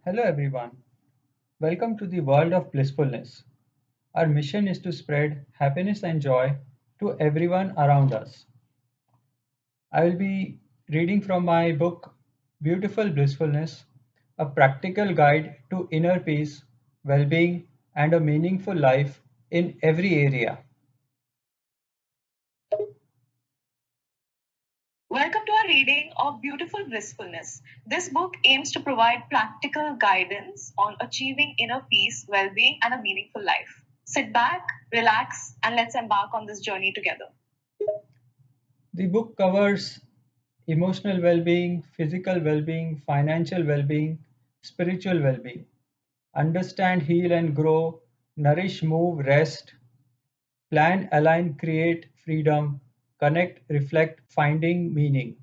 Hello, everyone. Welcome to the world of blissfulness. Our mission is to spread happiness and joy to everyone around us. I will be reading from my book, Beautiful Blissfulness, a practical guide to inner peace, well being, and a meaningful life in every area. Welcome to our reading of Beautiful Blissfulness. This book aims to provide practical guidance on achieving inner peace, well being, and a meaningful life. Sit back, relax, and let's embark on this journey together. The book covers emotional well being, physical well being, financial well being, spiritual well being. Understand, heal, and grow, nourish, move, rest, plan, align, create, freedom, connect, reflect, finding meaning.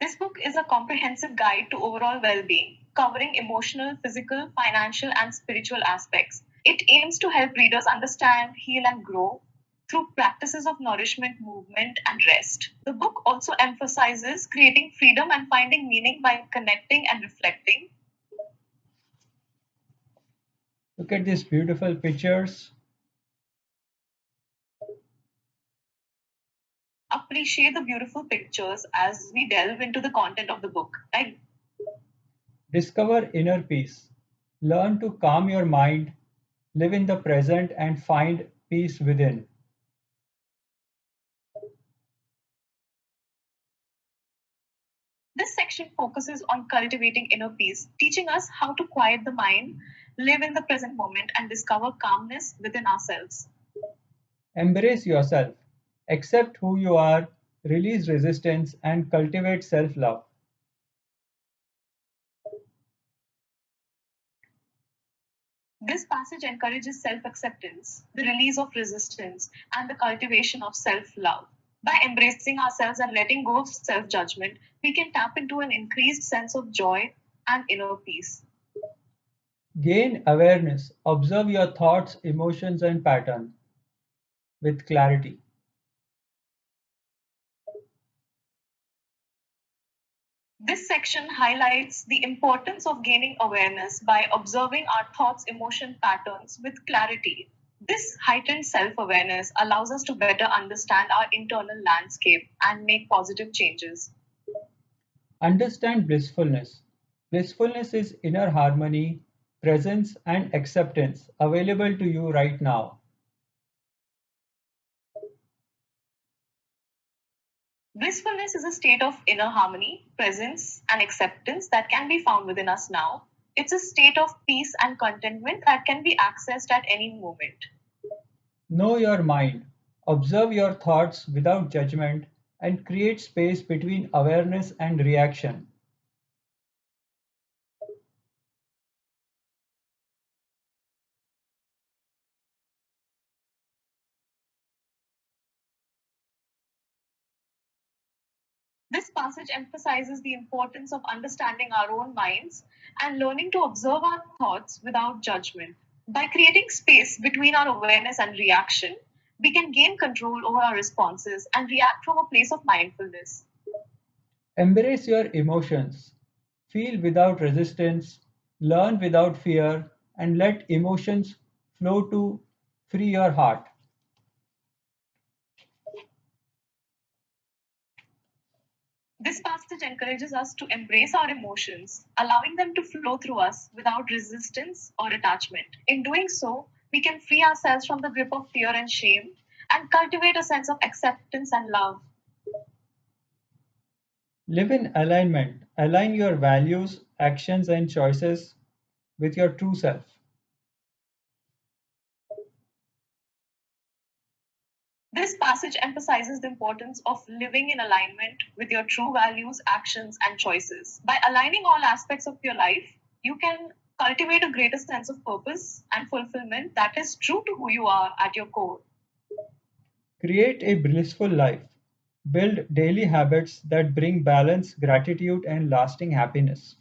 This book is a comprehensive guide to overall well being, covering emotional, physical, financial, and spiritual aspects. It aims to help readers understand, heal, and grow through practices of nourishment, movement, and rest. The book also emphasizes creating freedom and finding meaning by connecting and reflecting. Look at these beautiful pictures. Appreciate the beautiful pictures as we delve into the content of the book. Right? Discover inner peace. Learn to calm your mind, live in the present, and find peace within. This section focuses on cultivating inner peace, teaching us how to quiet the mind, live in the present moment, and discover calmness within ourselves. Embrace yourself, accept who you are, release resistance, and cultivate self love. This passage encourages self acceptance, the release of resistance, and the cultivation of self love. By embracing ourselves and letting go of self judgment, we can tap into an increased sense of joy and inner peace. Gain awareness, observe your thoughts, emotions, and patterns with clarity. This section highlights the importance of gaining awareness by observing our thoughts, emotion patterns with clarity. This heightened self awareness allows us to better understand our internal landscape and make positive changes. Understand blissfulness. Blissfulness is inner harmony, presence, and acceptance available to you right now. Blissfulness is a state of inner harmony, presence, and acceptance that can be found within us now. It's a state of peace and contentment that can be accessed at any moment. Know your mind. Observe your thoughts without judgment and create space between awareness and reaction. This passage emphasizes the importance of understanding our own minds and learning to observe our thoughts without judgment. By creating space between our awareness and reaction, we can gain control over our responses and react from a place of mindfulness. Embrace your emotions. Feel without resistance, learn without fear, and let emotions flow to free your heart. This passage encourages us to embrace our emotions, allowing them to flow through us without resistance or attachment. In doing so, we can free ourselves from the grip of fear and shame and cultivate a sense of acceptance and love. Live in alignment. Align your values, actions, and choices with your true self. This passage emphasizes the importance of living in alignment with your true values, actions, and choices. By aligning all aspects of your life, you can cultivate a greater sense of purpose and fulfillment that is true to who you are at your core. Create a blissful life. Build daily habits that bring balance, gratitude, and lasting happiness.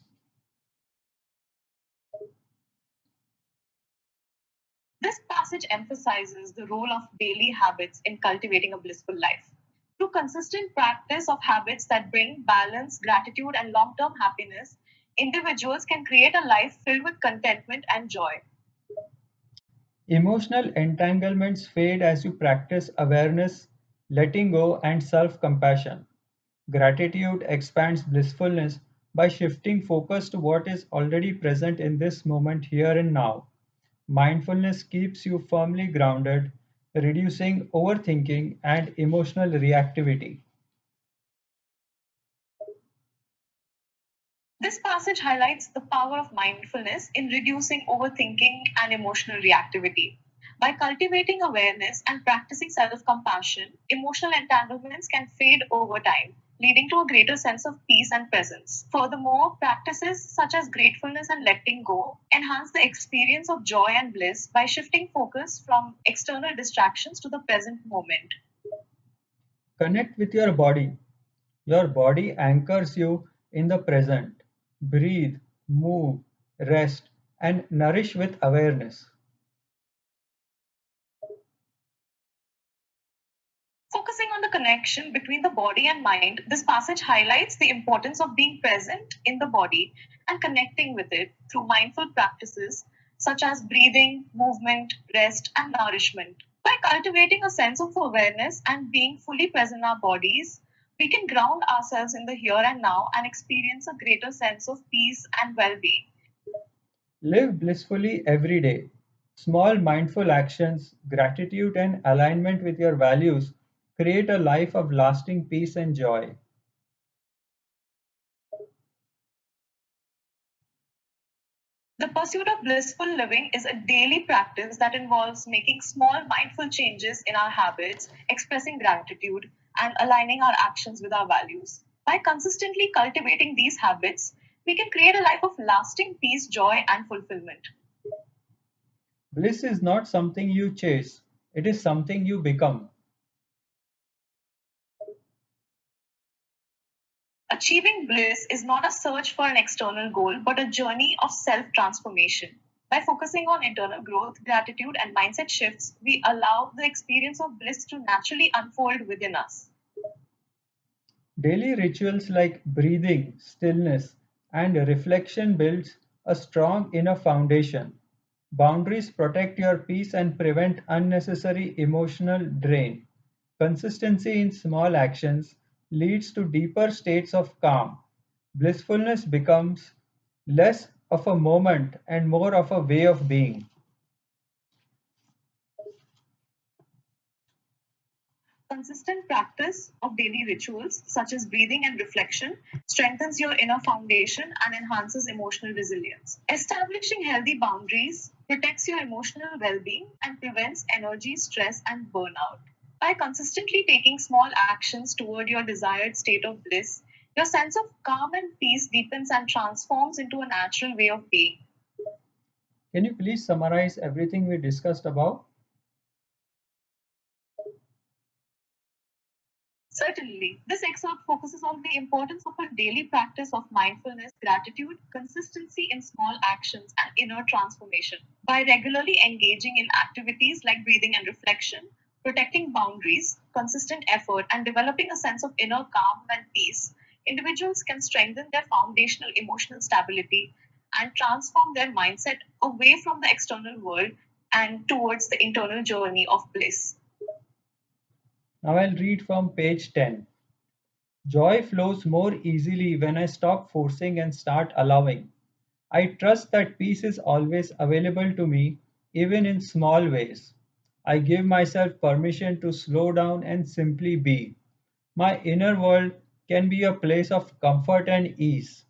This passage emphasizes the role of daily habits in cultivating a blissful life. Through consistent practice of habits that bring balance, gratitude, and long term happiness, individuals can create a life filled with contentment and joy. Emotional entanglements fade as you practice awareness, letting go, and self compassion. Gratitude expands blissfulness by shifting focus to what is already present in this moment, here and now. Mindfulness keeps you firmly grounded, reducing overthinking and emotional reactivity. This passage highlights the power of mindfulness in reducing overthinking and emotional reactivity. By cultivating awareness and practicing self compassion, emotional entanglements can fade over time, leading to a greater sense of peace and presence. Furthermore, practices such as gratefulness and letting go enhance the experience of joy and bliss by shifting focus from external distractions to the present moment. Connect with your body. Your body anchors you in the present. Breathe, move, rest, and nourish with awareness. Focusing on the connection between the body and mind, this passage highlights the importance of being present in the body and connecting with it through mindful practices such as breathing, movement, rest, and nourishment. By cultivating a sense of awareness and being fully present in our bodies, we can ground ourselves in the here and now and experience a greater sense of peace and well being. Live blissfully every day. Small mindful actions, gratitude, and alignment with your values create a life of lasting peace and joy. The pursuit of blissful living is a daily practice that involves making small mindful changes in our habits, expressing gratitude, and aligning our actions with our values. By consistently cultivating these habits, we can create a life of lasting peace, joy, and fulfillment. Bliss is not something you chase, it is something you become. Achieving bliss is not a search for an external goal, but a journey of self transformation. By focusing on internal growth, gratitude, and mindset shifts, we allow the experience of bliss to naturally unfold within us. Daily rituals like breathing, stillness, and reflection builds a strong inner foundation. Boundaries protect your peace and prevent unnecessary emotional drain. Consistency in small actions leads to deeper states of calm. Blissfulness becomes less of a moment and more of a way of being. Consistent practice of daily rituals, such as breathing and reflection, strengthens your inner foundation and enhances emotional resilience. Establishing healthy boundaries protects your emotional well being and prevents energy, stress, and burnout. By consistently taking small actions toward your desired state of bliss, your sense of calm and peace deepens and transforms into a natural way of being. Can you please summarize everything we discussed above? Certainly, this excerpt focuses on the importance of a daily practice of mindfulness, gratitude, consistency in small actions, and inner transformation. By regularly engaging in activities like breathing and reflection, protecting boundaries, consistent effort, and developing a sense of inner calm and peace, individuals can strengthen their foundational emotional stability and transform their mindset away from the external world and towards the internal journey of bliss. Now I'll read from page 10. Joy flows more easily when I stop forcing and start allowing. I trust that peace is always available to me, even in small ways. I give myself permission to slow down and simply be. My inner world can be a place of comfort and ease.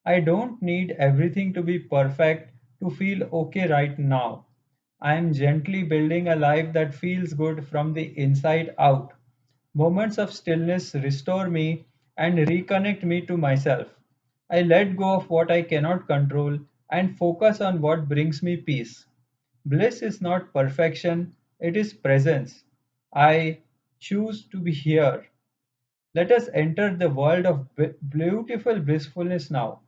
I don't need everything to be perfect to feel okay right now. I am gently building a life that feels good from the inside out. Moments of stillness restore me and reconnect me to myself. I let go of what I cannot control and focus on what brings me peace. Bliss is not perfection, it is presence. I choose to be here. Let us enter the world of beautiful blissfulness now.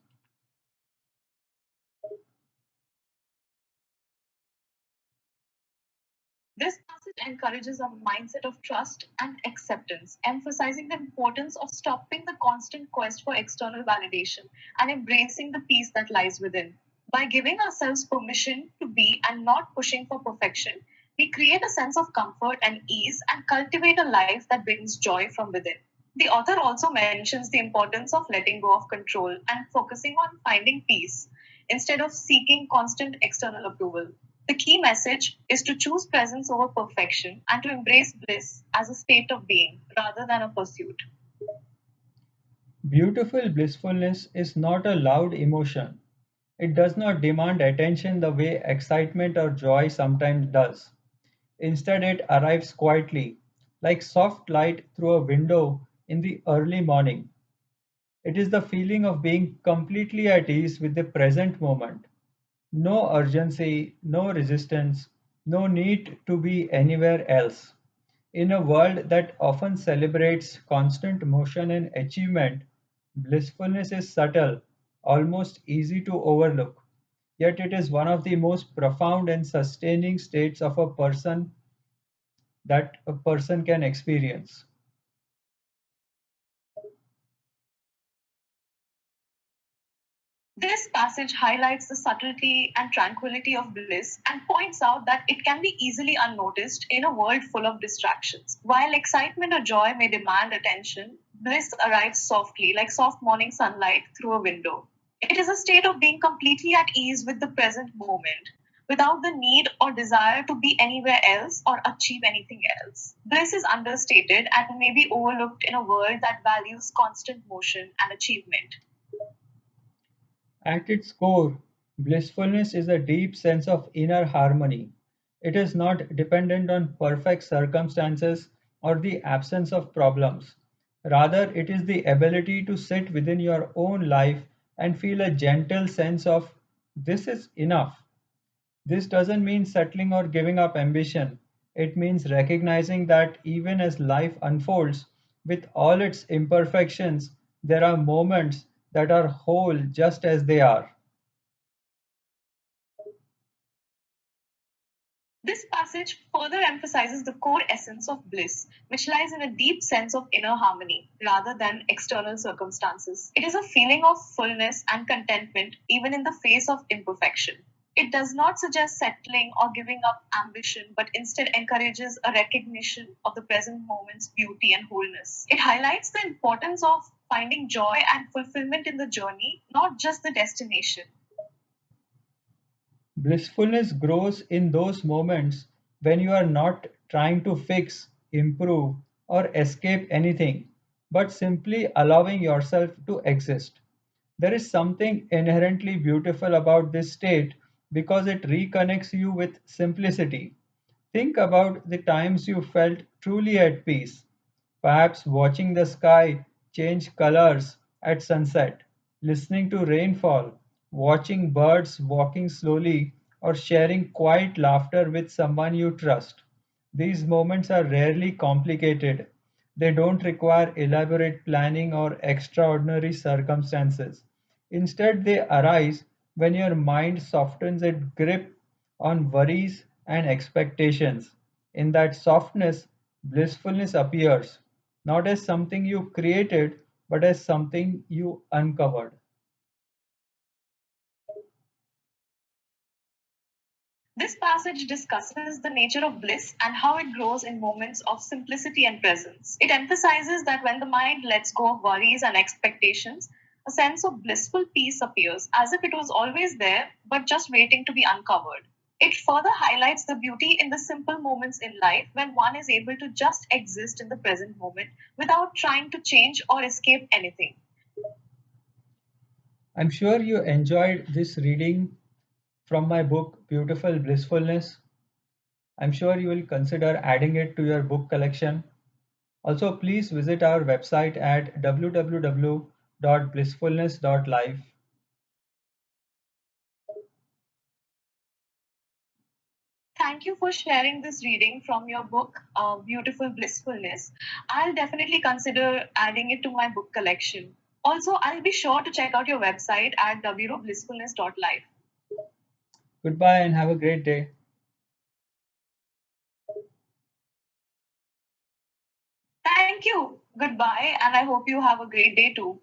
This passage encourages a mindset of trust and acceptance, emphasizing the importance of stopping the constant quest for external validation and embracing the peace that lies within. By giving ourselves permission to be and not pushing for perfection, we create a sense of comfort and ease and cultivate a life that brings joy from within. The author also mentions the importance of letting go of control and focusing on finding peace instead of seeking constant external approval. The key message is to choose presence over perfection and to embrace bliss as a state of being rather than a pursuit. Beautiful blissfulness is not a loud emotion. It does not demand attention the way excitement or joy sometimes does. Instead, it arrives quietly, like soft light through a window in the early morning. It is the feeling of being completely at ease with the present moment. No urgency, no resistance, no need to be anywhere else. In a world that often celebrates constant motion and achievement, blissfulness is subtle, almost easy to overlook. Yet it is one of the most profound and sustaining states of a person that a person can experience. This passage highlights the subtlety and tranquility of bliss and points out that it can be easily unnoticed in a world full of distractions. While excitement or joy may demand attention, bliss arrives softly, like soft morning sunlight through a window. It is a state of being completely at ease with the present moment, without the need or desire to be anywhere else or achieve anything else. Bliss is understated and may be overlooked in a world that values constant motion and achievement. At its core, blissfulness is a deep sense of inner harmony. It is not dependent on perfect circumstances or the absence of problems. Rather, it is the ability to sit within your own life and feel a gentle sense of this is enough. This doesn't mean settling or giving up ambition. It means recognizing that even as life unfolds, with all its imperfections, there are moments that are whole just as they are. This passage further emphasizes the core essence of bliss, which lies in a deep sense of inner harmony rather than external circumstances. It is a feeling of fullness and contentment even in the face of imperfection. It does not suggest settling or giving up ambition, but instead encourages a recognition of the present moment's beauty and wholeness. It highlights the importance of finding joy and fulfillment in the journey, not just the destination. Blissfulness grows in those moments when you are not trying to fix, improve, or escape anything, but simply allowing yourself to exist. There is something inherently beautiful about this state because it reconnects you with simplicity. Think about the times you felt truly at peace, perhaps watching the sky change colors at sunset, listening to rainfall, watching birds walking slowly, or sharing quiet laughter with someone you trust. These moments are rarely complicated. They don't require elaborate planning or extraordinary circumstances. Instead, they arise when your mind softens its grip on worries and expectations. In that softness, blissfulness appears, not as something you created, but as something you uncovered. This passage discusses the nature of bliss and how it grows in moments of simplicity and presence. It emphasizes that when the mind lets go of worries and expectations, a sense of blissful peace appears, as if it was always there, but just waiting to be uncovered. It further highlights the beauty in the simple moments in life when one is able to just exist in the present moment without trying to change or escape anything. I'm sure you enjoyed this reading from my book, Beautiful Blissfulness. I'm sure you will consider adding it to your book collection. Also, please visit our website at www.blissfulness.life. Thank you for sharing this reading from your book, Beautiful Blissfulness. I'll definitely consider adding it to my book collection. Also, I'll be sure to check out your website at www.blissfulness.life. Goodbye and have a great day. Thank you. Goodbye, and I hope you have a great day too.